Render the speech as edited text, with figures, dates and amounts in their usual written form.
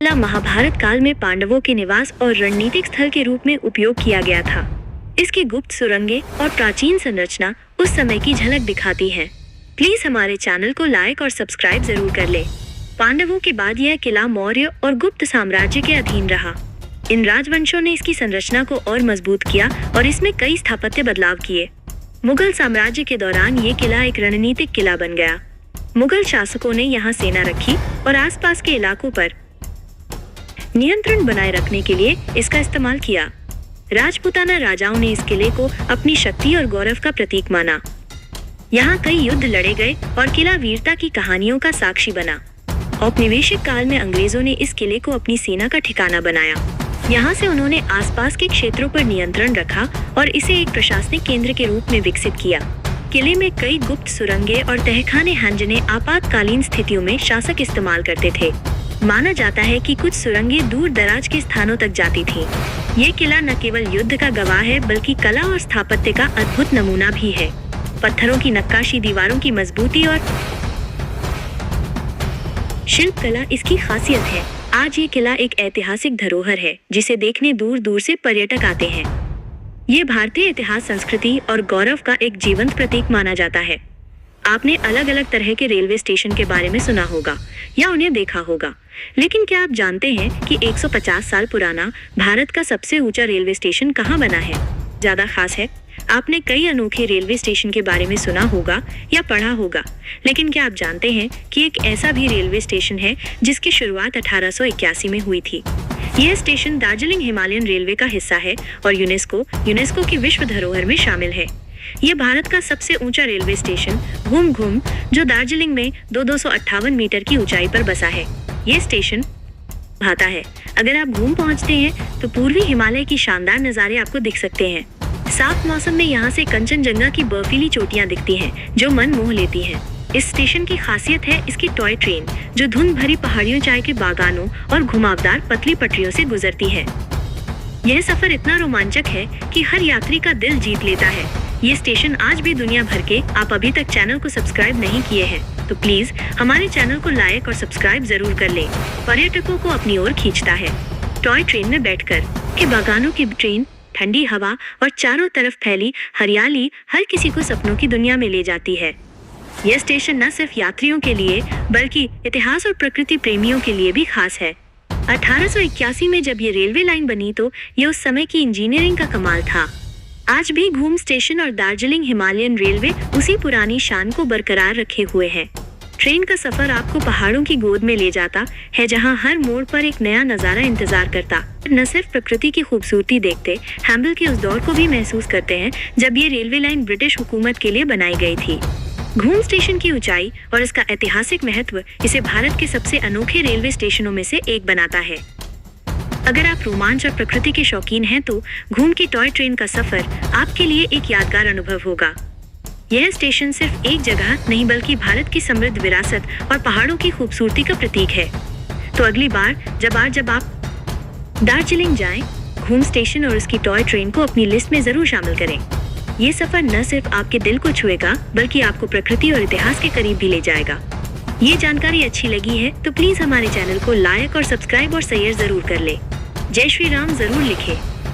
किला महाभारत काल में पांडवों के निवास और रणनीतिक स्थल के रूप में उपयोग किया गया था। इसकी गुप्त सुरंगें और प्राचीन संरचना उस समय की झलक दिखाती है। प्लीज हमारे चैनल को लाइक और सब्सक्राइब जरूर कर ले। पांडवों के बाद यह किला मौर्य और गुप्त साम्राज्य के अधीन रहा। इन राजवंशों ने इसकी संरचना को और मजबूत किया और इसमें कई स्थापत्य बदलाव किए। मुगल साम्राज्य के दौरान ये किला एक रणनीतिक किला बन गया। मुगल शासकों ने यहाँ सेना रखी और आसपास के इलाकों पर नियंत्रण बनाए रखने के लिए इसका इस्तेमाल किया। राजपूताना राजाओं ने इस किले को अपनी शक्ति और गौरव का प्रतीक माना। यहाँ कई युद्ध लड़े गए और किला वीरता की कहानियों का साक्षी बना। औपनिवेशिक काल में अंग्रेजों ने इस किले को अपनी सेना का ठिकाना बनाया। यहाँ से उन्होंने आसपास के क्षेत्रों पर नियंत्रण रखा और इसे एक प्रशासनिक केंद्र के रूप में विकसित किया। किले में कई गुप्त सुरंगें और तहखाने हैं जिन्हें आपातकालीन स्थितियों में शासक इस्तेमाल करते थे। माना जाता है कि कुछ सुरंगें दूर दराज के स्थानों तक जाती थीं। ये किला न केवल युद्ध का गवाह है बल्कि कला और स्थापत्य का अद्भुत नमूना भी है। पत्थरों की नक्काशी, दीवारों की मजबूती और शिल्प कला इसकी खासियत है। आज ये किला एक ऐतिहासिक धरोहर है जिसे देखने दूर दूर से पर्यटक आते हैं। ये भारतीय इतिहास, संस्कृति और गौरव का एक जीवंत प्रतीक माना जाता है। आपने अलग अलग तरह के रेलवे स्टेशन के बारे में सुना होगा या उन्हें देखा होगा, लेकिन क्या आप जानते हैं कि 150 साल पुराना भारत का सबसे ऊंचा रेलवे स्टेशन कहाँ बना है? ज्यादा खास है। आपने कई अनोखे रेलवे स्टेशन के बारे में सुना होगा या पढ़ा होगा, लेकिन क्या आप जानते हैं कि एक ऐसा भी रेलवे स्टेशन है जिसकी शुरुआत 1881 में हुई थी। यह स्टेशन दार्जिलिंग हिमालयन रेलवे का हिस्सा है और यूनेस्को की विश्व धरोहर में शामिल है। ये भारत का सबसे ऊंचा रेलवे स्टेशन घूम जो दार्जिलिंग में 258 मीटर की ऊंचाई पर बसा है। ये स्टेशन भाता है। अगर आप घूम पहुंचते हैं तो पूर्वी हिमालय की शानदार नज़ारे आपको दिख सकते हैं। साफ मौसम में यहाँ से कंचनजंगा की बर्फीली चोटियां दिखती हैं जो मन मोह लेती हैं। इस स्टेशन की खासियत है इसकी टॉय ट्रेन जो धुंध भरी पहाड़ियों, चाय के बागानों और घुमावदार पतली पटरियों से गुजरती है। यह सफर इतना रोमांचक है कि हर यात्री का दिल जीत लेता है। ये स्टेशन आज भी दुनिया भर के। आप अभी तक चैनल को सब्सक्राइब नहीं किए हैं तो प्लीज हमारे चैनल को लाइक और सब्सक्राइब जरूर कर लें। पर्यटकों को अपनी ओर खींचता है। टॉय ट्रेन में बैठकर के बागानों की ट्रेन, ठंडी हवा और चारों तरफ फैली हरियाली हर किसी को सपनों की दुनिया में ले जाती है। यह स्टेशन न सिर्फ यात्रियों के लिए बल्कि इतिहास और प्रकृति प्रेमियों के लिए भी खास है। 1881 में जब ये रेलवे लाइन बनी तो ये उस समय की इंजीनियरिंग का कमाल था। आज भी घूम स्टेशन और दार्जिलिंग हिमालयन रेलवे उसी पुरानी शान को बरकरार रखे हुए हैं। ट्रेन का सफर आपको पहाड़ों की गोद में ले जाता है जहां हर मोड़ पर एक नया नजारा इंतजार करता। न सिर्फ प्रकृति की खूबसूरती देखते, हैम्बल के उस दौर को भी महसूस करते हैं जब ये रेलवे लाइन ब्रिटिश हुकूमत के लिए बनाई गई थी। घूम स्टेशन की ऊंचाई और इसका ऐतिहासिक महत्व इसे भारत के सबसे अनोखे रेलवे स्टेशनों में से एक बनाता है। अगर आप रोमांच और प्रकृति के शौकीन हैं तो घूम की टॉय ट्रेन का सफर आपके लिए एक यादगार अनुभव होगा। यह स्टेशन सिर्फ एक जगह नहीं बल्कि भारत की समृद्ध विरासत और पहाड़ों की खूबसूरती का प्रतीक है। तो अगली बार जब आप दार्जिलिंग जाएं, घूम स्टेशन और उसकी टॉय ट्रेन को अपनी लिस्ट में जरूर शामिल करें। ये सफर न सिर्फ आपके दिल को छुएगा बल्कि आपको प्रकृति और इतिहास के करीब भी ले जाएगा। ये जानकारी अच्छी लगी है तो प्लीज हमारे चैनल को लाइक और सब्सक्राइब और शेयर जरूर कर ले। जय श्री राम जरूर लिखें।